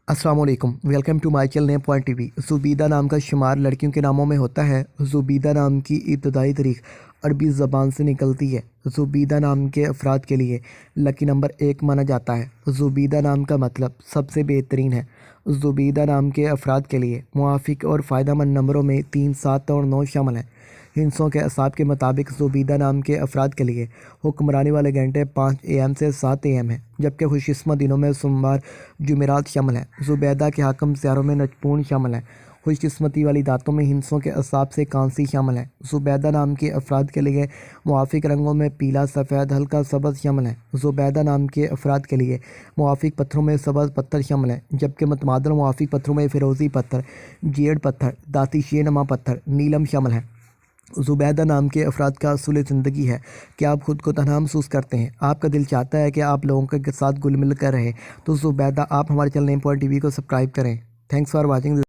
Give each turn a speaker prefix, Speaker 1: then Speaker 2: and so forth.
Speaker 1: अस्सलाम वालेकुम, welcome to my channel name point TV. Zubaida नाम का शुमार लड़कियों के नामों में होता है। ज़ुबैदा नाम की इब्तदाई तारीख अरबी ज़बान से निकलती है। ज़ुबैदा नाम के अफराद के लिए लकी नंबर 1 माना जाता है। ज़ुबैदा नाम का मतलब सबसे बेहतरीन है। ज़ुबैदा नाम के अफराद के लिए मुआफ़िक और फ़ायदेमंद नंबरों में 3, 7 और 9 शामिल हैं। हिंसों के असाब के मुताबिक ज़ुबैदा नाम के अफराद के लिए हुक्मरानी वाले घंटे 5 AM से 7 AM हैं, जबकि खुशकिस्मत दिनों में सोमवार जुमेरात शामिल हैं। ज़ुबैदा के हाकम सियारों में नजपून शामिल हैं। खुशकिस्मती वाली दातों में हिंसों के असाब से कांसी शामिल है। ज़ुबैदा नाम के अफराद के लिए मुआफ़िक रंगों में पीला, सफ़ेद, हल्का सब्ज़ शामिल है। ज़ुबैदा नाम के अफराद के लिए मुआफ़िक पत्थरों में सब्ज़ पत्थर शामिल है, जबकि मतमादल मुआफ़िक पत्थरों में फ़िरोज़ी पत्थर, जेड पत्थर, दाती शेनुमा पत्थर, नीलम शामिल है। ज़ुबैदा नाम के अफराद का असूल ज़िंदगी है कि आप ख़ुद को तन्हा महसूस करते हैं। आपका दिल चाहता है कि आप लोगों के साथ घुल मिल कर रहें। तो ज़ुबैदा, आप हमारे चैनल नेम पॉइंट टीवी को सब्सक्राइब करें। Thanks for watching.